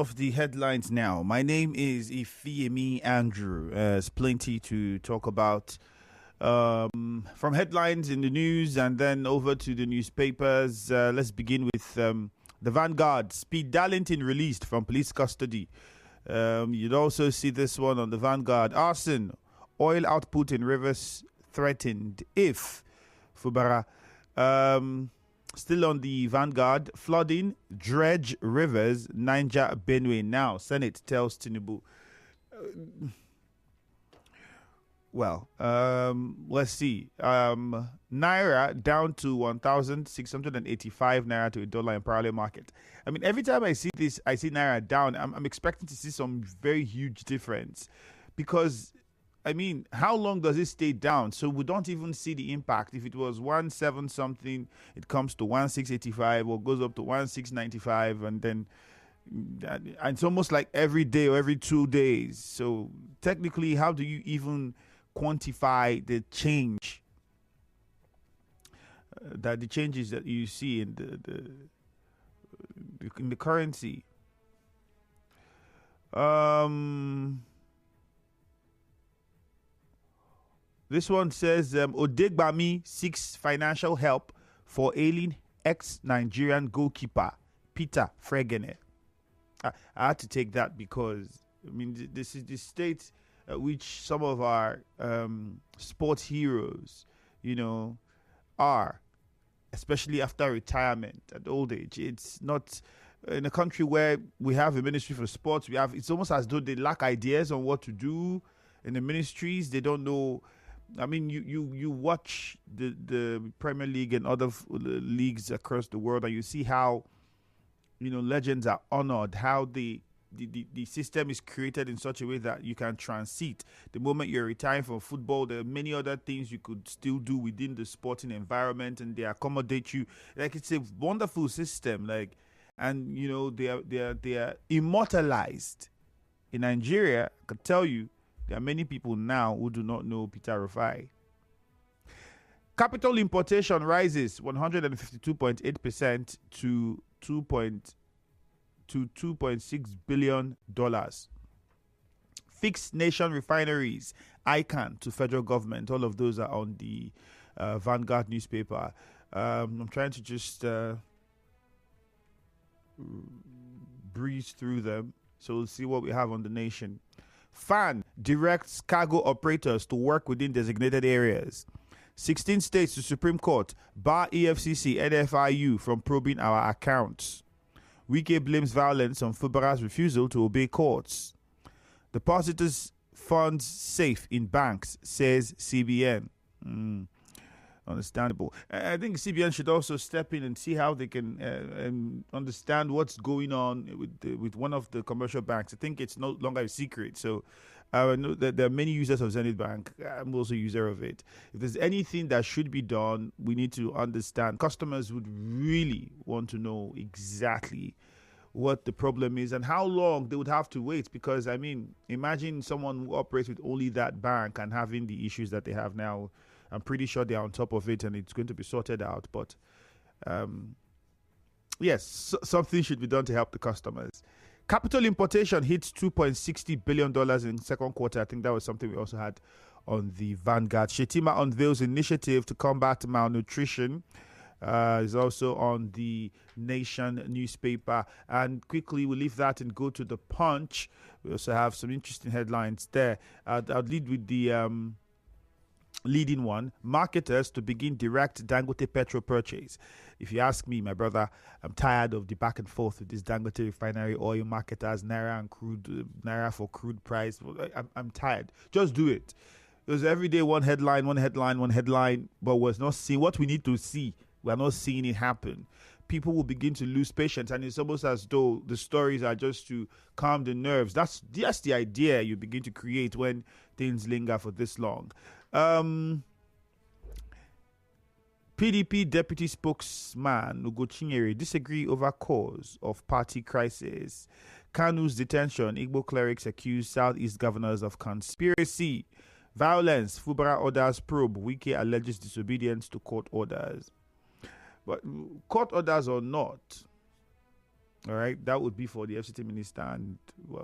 of the headlines now. My name is Ifeemi Andrew. There's plenty to talk about. From headlines in the news and then over to the newspapers. Let's begin with the Vanguard. Speed Darlington released from police custody. You'd also see this one on the Vanguard. Arson, oil output in rivers threatened if Fubara. Still on the Vanguard, flooding, dredge rivers, Niger, Benue. Now, Senate tells Tinubu. Let's see. Naira down to 1,685 Naira to a dollar in parallel market. I mean, every time I see this, I see Naira down. I'm expecting to see some very huge difference because, I mean, how long does it stay down? So we don't even see the impact. If it was 1,7 something, it comes to 1,685 or goes up to 1,695, and then it's almost like every day or every 2 days. So technically, how do you even quantify the change? The changes that you see in the currency. This one says Odegbami seeks financial help for ailing ex-Nigerian goalkeeper Peter Fregene. I had to take that because, I mean, this is the state at which some of our sports heroes, are, especially after retirement at old age. It's not in a country where we have a ministry for sports. It's almost as though they lack ideas on what to do in the ministries. They don't know. I mean, you watch the Premier League and other leagues across the world, and you see how, legends are honored, how the system is created in such a way that you can transit. The moment you're retiring from football, there are many other things you could still do within the sporting environment, and they accommodate you. Like, it's a wonderful system. Like, and they are immortalized. In Nigeria, I could tell you, there are many people now who do not know Peter Rufai. Capital importation rises 152.8% to $2.6 billion. Fixed nation refineries, ICANN to federal government. All of those are on the Vanguard newspaper. I'm trying to just breeze through them. So we'll see what we have on the Nation. FAN directs cargo operators to work within designated areas. 16 states to Supreme Court bar EFCC, NFIU from probing our accounts. Wike blames violence on Fubara's refusal to obey courts. Depositors' funds safe in banks, says CBN. Understandable. I think CBN should also step in and see how they can understand what's going on with one of the commercial banks. I think it's no longer a secret. So I know that there are many users of Zenith Bank. I'm also a user of it. If there's anything that should be done, we need to understand. Customers would really want to know exactly what the problem is and how long they would have to wait. Because, I mean, imagine someone who operates with only that bank and having the issues that they have now. I'm pretty sure they're on top of it and it's going to be sorted out. But, yes, something should be done to help the customers. Capital importation hits $2.60 billion in second quarter. I think that was something we also had on the Vanguard. Shetima unveils initiative to combat malnutrition. Is also on the Nation newspaper. And quickly, we'll leave that and go to the Punch. We also have some interesting headlines there. I'll lead with the leading one. Marketers to begin direct Dangote petrol purchase. If you ask me, my brother, I'm tired of the back and forth with this Dangote refinery oil marketers, Naira and crude, Naira for crude price. I'm tired. Just do it. There's every day one headline, but we're not seeing what we need to see. We're not seeing it happen. People will begin to lose patience, and it's almost as though the stories are just to calm the nerves. That's the idea you begin to create when things linger for this long. PDP deputy spokesman Ugochinyere disagree over cause of party crisis. Kanu's detention, Igbo clerics accuse Southeast governors of conspiracy. Violence, Fubara orders probe. Wike alleges disobedience to court orders. But court orders or not, All right, that would be for the FCT minister and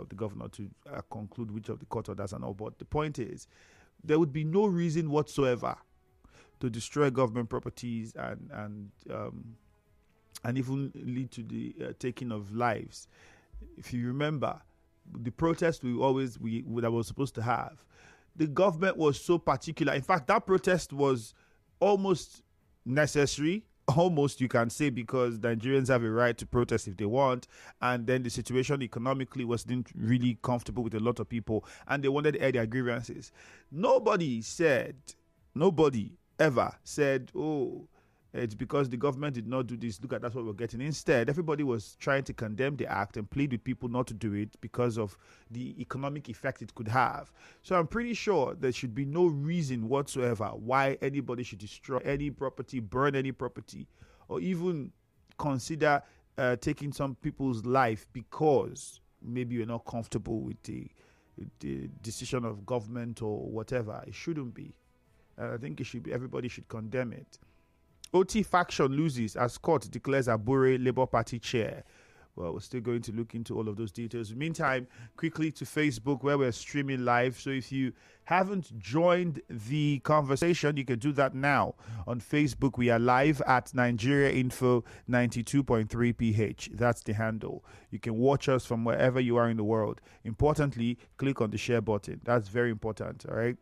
the governor to conclude which of the court orders and all. But the point is, there would be no reason whatsoever to destroy government properties and even lead to the taking of lives. If you remember, the protest we that was supposed to have, the government was so particular. In fact, that protest was almost necessary. Almost, you can say, because Nigerians have a right to protest if they want, and then the situation economically wasn't really comfortable with a lot of people, and they wanted to air their grievances. Nobody ever said, oh, it's because the government did not do this. Look at that's what we're getting. Instead, everybody was trying to condemn the act and plead with people not to do it because of the economic effect it could have. So I'm pretty sure there should be no reason whatsoever why anybody should destroy any property, burn any property, or even consider taking some people's life because maybe you're not comfortable with the decision of government or whatever. It shouldn't be. I think it should be. Everybody should condemn it. OT faction loses as court declares Abure Labour Party chair. Well, we're still going to look into all of those details. Meantime, quickly to Facebook where we're streaming live. So if you haven't joined the conversation, you can do that now. On Facebook, we are live at Nigeria Info 92.3 PH. That's the handle. You can watch us from wherever you are in the world. Importantly, click on the share button. That's very important, all right?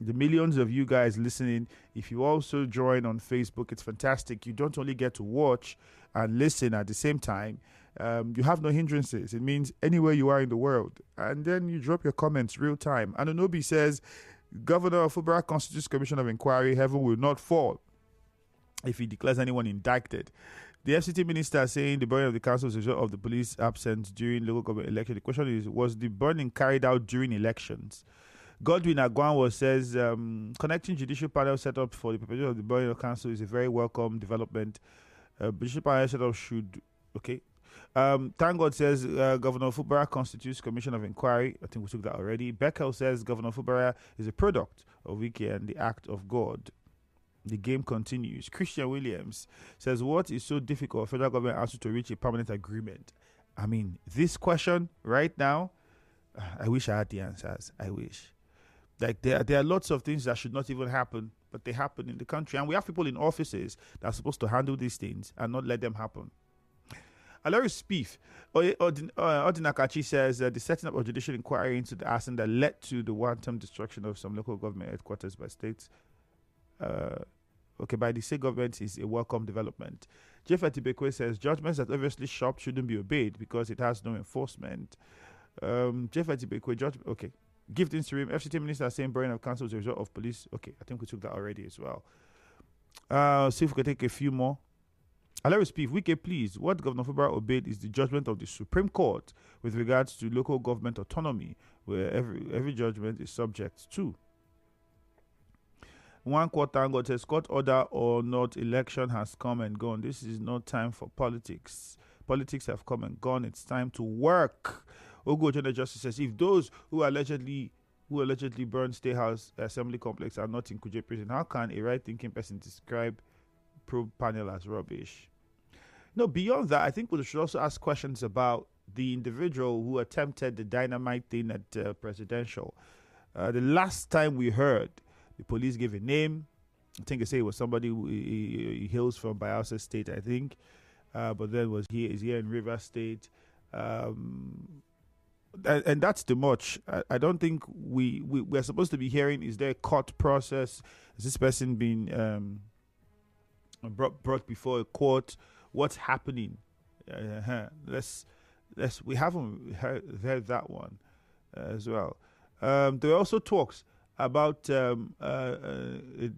The millions of you guys listening, if you also join on Facebook, it's fantastic. You don't only get to watch and listen at the same time. You have no hindrances. It means anywhere you are in the world. And then you drop your comments real time. Anunobi says, Governor of Fubara constitutes Commission of Inquiry. Heaven will not fall if he declares anyone indicted. The FCT minister saying the burning of the council is a result of the police absence during local government election. The question is, was the burning carried out during elections? Godwin Agwanwo says, connecting judicial panel set up for the preparation of the Burial Council is a very welcome development. Judicial panel set up should, okay. Thank God says, Governor Fubara constitutes Commission of Inquiry. I think we took that already. Beckel says, Governor Fubara is a product of Wiki and the act of God. The game continues. Christian Williams says, what is so difficult for federal government also to reach a permanent agreement? I mean, this question right now, I wish I had the answers. I wish. Like there are lots of things that should not even happen, but they happen in the country. And we have people in offices that are supposed to handle these things and not let them happen. Alari Spieth, Odinakachi says the setting up of judicial inquiry into the arson that led to the wanton destruction of some local government headquarters by states, by the state government is a welcome development. Jeff Atibekwe says judgments that obviously sharp shouldn't be obeyed because it has no enforcement. Jeff Atibekwe, judgment, okay. Gift interim, FCT minister saying burning of council is a result of police. Okay, I think we took that already as well. See if we can take a few more. Alari Spieth, Wike, please. What Governor Fubara obeyed is the judgment of the Supreme Court with regards to local government autonomy, where every judgment is subject to. One quarter God says, court order or not, election has come and gone. This is not time for politics. Politics have come and gone. It's time to work. Ogo General Justice says, if those who allegedly burned State House Assembly Complex are not in Kuje prison, how can a right-thinking person describe probe panel as rubbish? No, beyond that, I think we should also ask questions about the individual who attempted the dynamite thing at presidential. The last time we heard, the police gave a name. I think they say it was somebody who he hails from Bayelsa State, I think. But then is here in Rivers State. And that's too much. I don't think we're supposed to be hearing, is there a court process? Is this person being brought before a court? What's happening? We haven't heard that one as well. There are also talks about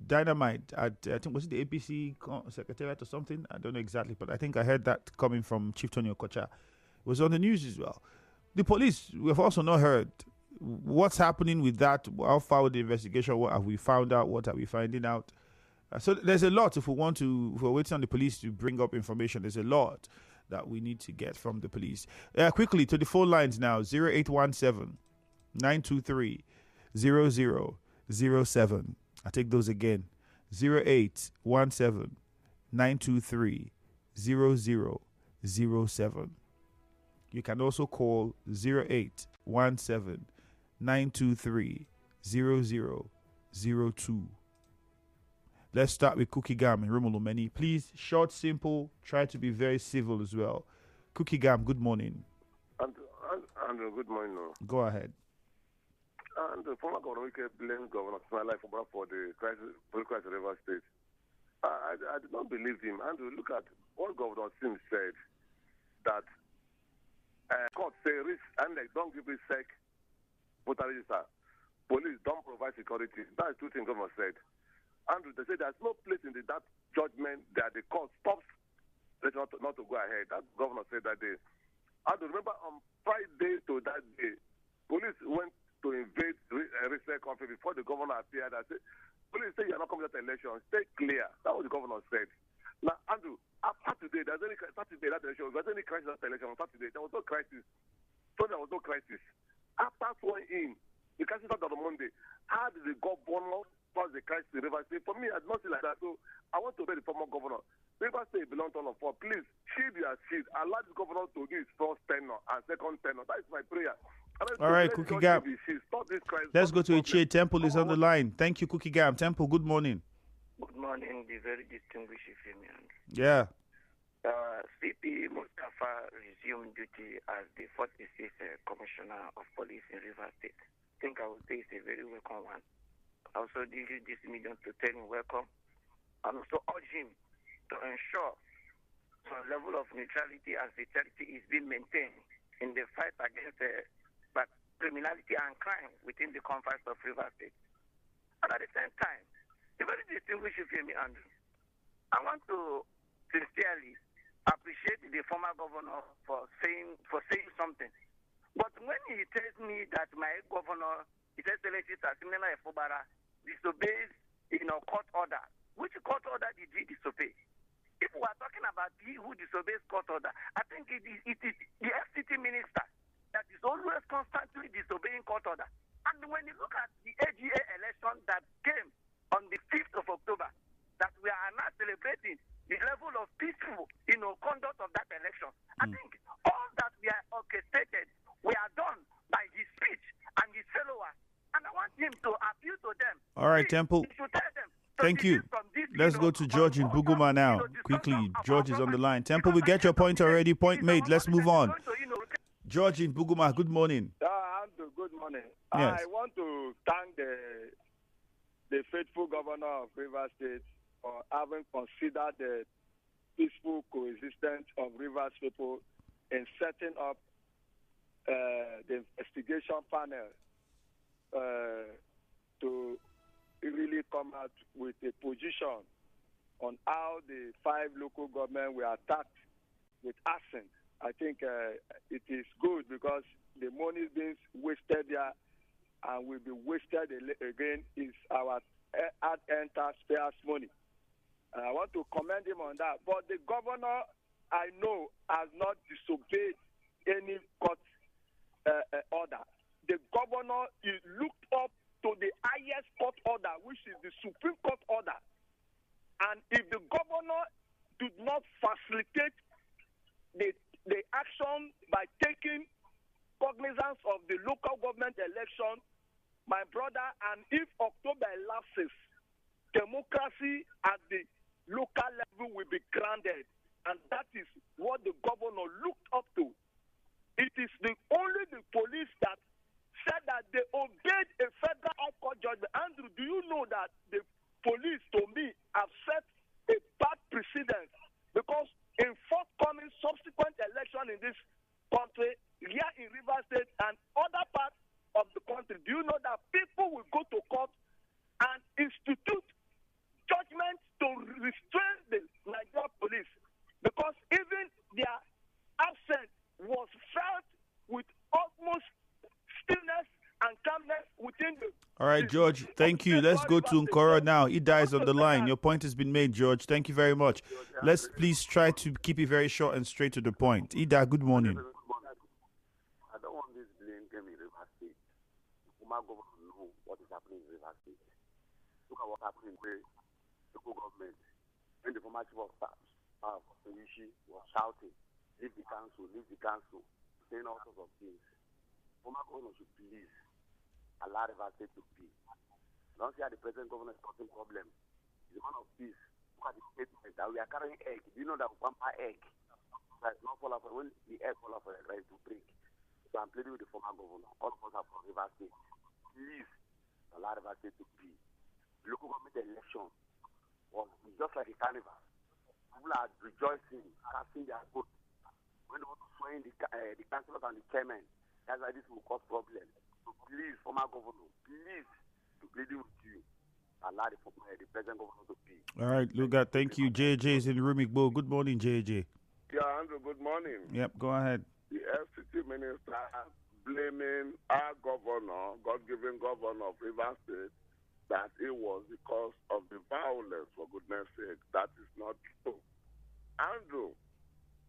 dynamite at, I think, was it the APC Secretariat or something? I don't know exactly, but I think I heard that coming from Chief Tony Okocha. It was on the news as well. The police, we've also not heard what's happening with that. How far with the investigation? What have we found out? What are we finding out? So there's a lot. If we're waiting on the police to bring up information, there's a lot that we need to get from the police. Quickly to the phone lines now: 0817 923 0007. I take those again: 0817 923 0007. You can also call 0817 923 0002. Let's start with Cookie Gam and Romulumeni. Please, short, simple, try to be very civil as well. Cookie Gam, good morning. Andrew, good morning. Go ahead. And the former governor blamed Governor Smiley for the political crisis in Rivers State. I did not believe him. Andrew, look at what Governor Sims said, that court say risk and they don't give sec voter register. Police don't provide security. That is two things Governor said. Andrew, they say there's no place in that judgment that the court stops not to go ahead. That governor said that day. Andrew, remember on Friday to that day, police went to invade a recent country before the governor appeared. I said, police say you're not coming to the election. Stay clear. That's what the governor said. Now, Andrew, after today, there's any Saturday that election, there's any crisis at the election on Saturday. There was no crisis. So there was no crisis. After swearing in, the crisis started on Monday. How did the governor cause the crisis in Rivers State? For me, I did not see like that. So I want to beg the former governor. Rivers State belongs to all of us. Please, shield your shield. Allow the governor to do his first tenure and second tenure. That is my prayer. All right, Cookie Gam. Let's go to Ichie. Temple is on the line. Thank you, Cookie Gam. Temple, good morning. Good morning, the very distinguished Femian. Yeah. CP Mustafa resumed duty as the 46th Commissioner of Police in Rivers State. I think I would say it's a very welcome one. I also use this medium to tell him welcome and also urge him to ensure some level of neutrality and security is being maintained in the fight against criminality and crime within the confines of Rivers State. And at the same time, the very distinguished Femi Andrew, I want to sincerely appreciate the former governor for saying something. But when he tells me that my governor, His Excellency Tasimena Efobara, disobeys court order, which court order did he disobey? If we are talking about he who disobeys court order, I think it is the FCT minister that is always constantly disobeying court order. And when you look at the AGA election that came on the 5th of October, that we are now celebrating the level of peaceful, conduct of that election. I think all that we are orchestrated, we are done by his speech and his followers. And I want him to appeal to them. All right, Temple. Thank you. Let's go to George in Buguma now. Quickly, George is on the line. Temple, we get your point already. Point made. Let's move on. George in Buguma, good morning. Andrew, good morning. Yes. I want to thank the faithful governor of Rivers State for having considered the peaceful coexistence of Rivers people in setting up the investigation panel to really come out with a position on how the 5 local governments were attacked with arson. I think it is good because the money being wasted there and will be wasted again is our ad-end taxpayers' money. I want to commend him on that. But the governor, I know, has not disobeyed any court order. The governor is looked up to the highest court order, which is the Supreme Court order. And if the governor did not facilitate the action by taking cognizance of the local government election, my brother, and if October elapses, democracy at the local level will be grounded. And that is what the governor looked up to. It is only the police that said that they obeyed a federal high court judgment. Andrew, do you know that the police, to me, have set a bad precedent? Because in forthcoming subsequent election in this country, here in Rivers State and other parts of the country, do you know that people will go to court and institute judgments to restrain the Nigerian police? Because even their absence was felt with utmost stillness and calmness within the... All right, George, thank you. Let's go to Nkoro now. Ida is on the line. Your point has been made, George. Thank you very much. Let's please try to keep it very short and straight to the point. Ida, good morning. I don't want this blame game in Rivers State. Former governor know what is happening in Rivers State. Look at what happened in the local government. When the former chief of staff, Oyushi, was shouting, leave the council, leave the council. saying all sorts of things. Former governor should please allow Rivers State to be. Don't say the present governor is causing problem. He's a man of peace. Look at the statement that we are carrying egg. Do you know that we pamper egg? That not fall off when the egg fall off for the rice to break. So I'm pleading with the former governor. All of us are from Rivers State. Please allow Rivers State to be. Local government election was just like a carnival. People are rejoicing, casting their vote. When they want to swear in the councillors and the chairman, that's why this will cause problems. So please, former governor, please, to pleading with you, allow the present governor to be. All right, Lugard, thank you. JJ is in Rumigbo. Good morning, JJ. Yeah, Andrew, good morning. Yep, go ahead. The FCT minister blaming our governor, God-given governor of Rivers State, that it was because of the violence, for goodness sake. That is not true. Andrew,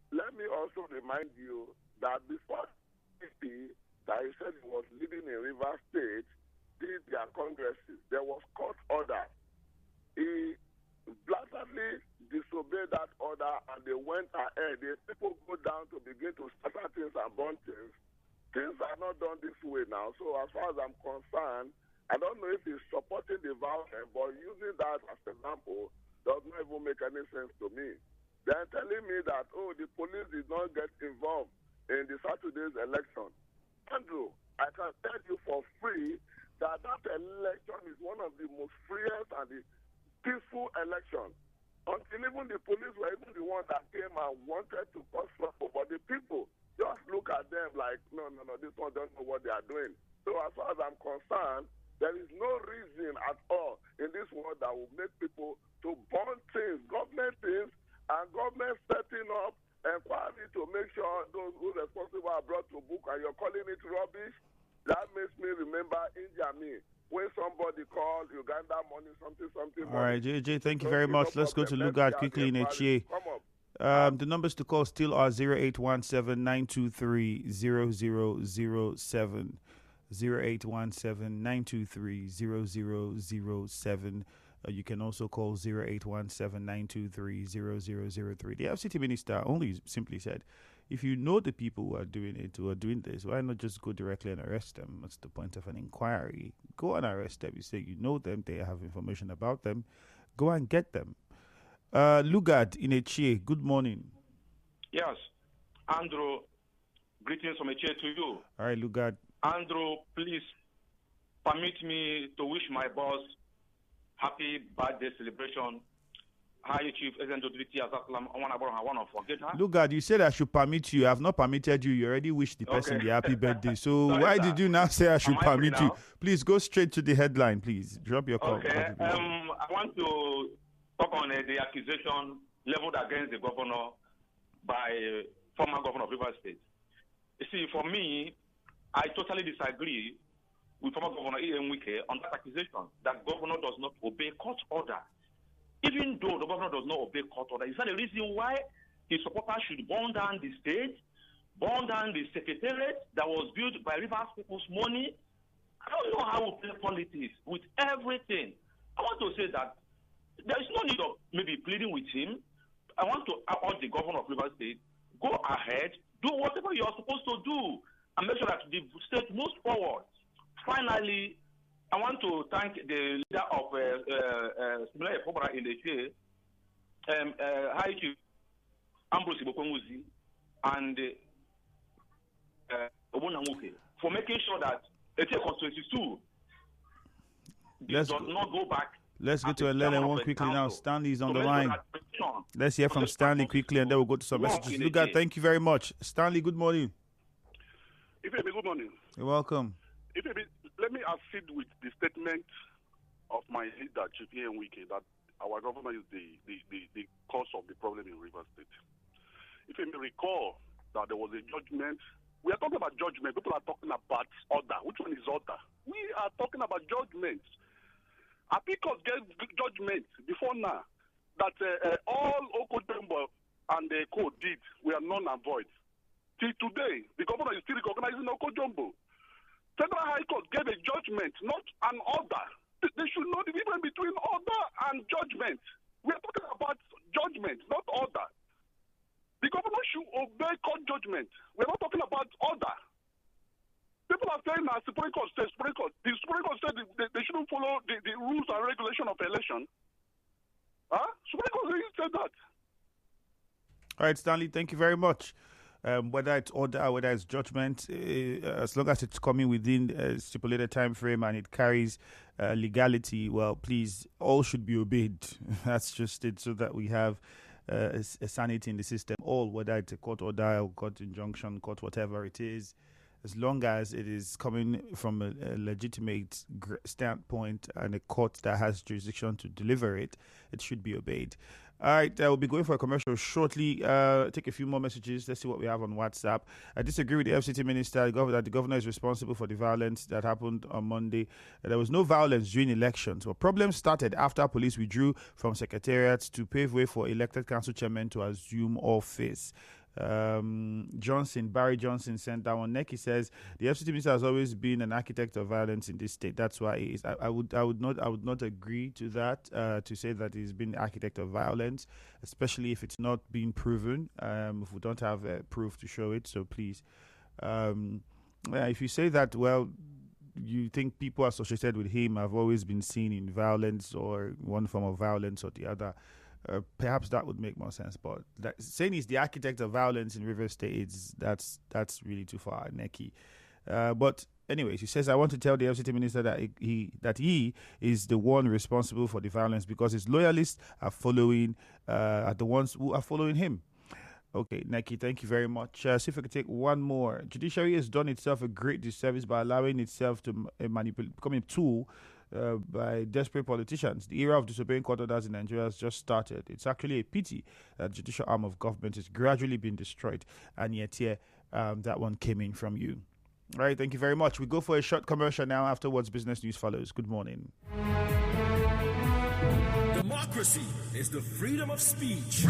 let me also remind you that before CP, that he said he was living in Rivers State, did their congresses, there was court order. He blatantly disobeyed that order and they went ahead. The people go down to begin to scatter things and burn things. Things are not done this way now. So as far as I'm concerned, I don't know if he's supporting the violence, but using that as an example does not even make any sense to me. They're telling me that, oh, the police did not get involved in the Saturday's election. Andrew, I can tell you for free that election is one of the most freest and the peaceful elections. Until even the police were even the ones that came and wanted to cause trouble. But the people just look at them like, no, this one don't know what they are doing. So as far as I'm concerned, there is no reason at all in this world that will make people to burn things, government things, and government setting up inquiry to make sure those who are responsible are brought to book, and you're calling it rubbish. That makes me remember India when somebody called Uganda money, something. All right, JJ, thank you very much. Let's go to Lugard quickly in Echie. The numbers to call still are 0817-923-0007. 0817-923-0007. You can also call 0817-923-0003. The FCT minister only simply said, if you know the people who are doing it, who are doing this, why not just go directly and arrest them? That's the point of an inquiry. Go and arrest them. You say you know them, they have information about them. Go and get them. Lugard in Echie, good morning. Yes. Andrew, greetings from Echie to you. All right, Lugard. Andrew, please permit me to wish my boss happy birthday celebration. Hi, Chief Lugard, you said I should permit you. I have not permitted you. You already wished the person the happy birthday. So sorry, why did you now say I should permit you? Please go straight to the headline, please. Drop your call. Okay. I want to talk on the accusation leveled against the governor by former governor of Rivers State. You see, for me, I totally disagree with former Governor Ian Wike on that accusation that governor does not obey court order. Even though the governor does not obey court order, is that the reason why his supporters should burn down the state, burn down the secretariat that was built by Rivers people's money? I don't know how we play politics with everything. I want to say that there is no need of maybe pleading with him. I want to urge the governor of Rivers State, go ahead, do whatever you are supposed to do, and make sure that the state moves forward. Finally, I want to thank the leader of Simila Ekobara in the chair, High Chief Ambrose Bokonguzi, and Obonamuke, for making sure that Echie Constituency 2 does not go back. Let's get to LN1 quickly now. Stanley is on the line. Let's hear from Stanley quickly, and then we'll go to some messages. Lugard, thank you very much. Stanley, good morning. Ifeanyi, good morning. You're welcome. Ifeanyi, let me accede with the statement of my leader, Chief Ian Wike, that our governor is the cause of the problem in Rivers State. If you may recall that there was a judgment, we are talking about judgment. People are talking about order. Which one is order? We are talking about judgment. Apicos gave judgment before now that all Okotembo and the code did were null and void. Till today, the governor is still recognizing Okojombo. Federal High Court gave a judgment, not an order. They should know the difference between order and judgment. We are talking about judgment, not order. The governor should obey court judgment. We're not talking about order. People are saying that Supreme Court says, the Supreme Court said they shouldn't follow the rules and regulation of election. Supreme Court really said that. All right, Stanley, thank you very much. Whether it's order, whether it's judgment, as long as it's coming within a stipulated time frame and it carries legality, well, please, all should be obeyed. That's just it, so that we have a sanity in the system. All, whether it's a court order, or court injunction, court whatever it is, as long as it is coming from a legitimate standpoint and a court that has jurisdiction to deliver it, it should be obeyed. All right, we'll be going for a commercial shortly. Take a few more messages. Let's see what we have on WhatsApp. I disagree with the FCT minister that the governor is responsible for the violence that happened on Monday. There was no violence during elections. But problems started after police withdrew from secretariats to pave way for elected council chairmen to assume office. Barry Johnson sent that one. Neki says the FCT minister has always been an architect of violence in this state. That's why he is. I would not agree to that. To say that he's been the architect of violence, especially if it's not being proven. If we don't have proof to show it, so please. If you say that, well, you think people associated with him have always been seen in violence or one form of violence or the other. Perhaps that would make more sense, but saying he's the architect of violence in Rivers State, that's really too far, Neki. But anyways, he says, I want to tell the FCT minister that he is the one responsible for the violence because his loyalists are the ones who are following him. Okay, Neki, thank you very much. See if I can take one more. Judiciary has done itself a great disservice by allowing itself to become a tool by desperate politicians. The era of disobeying court orders in Nigeria has just started. It's actually a pity that the judicial arm of government is gradually being destroyed, and yet here that one came in from you. All right, thank you very much. We go for a short commercial now. Afterwards, business news follows. Good morning. Democracy is the freedom of speech.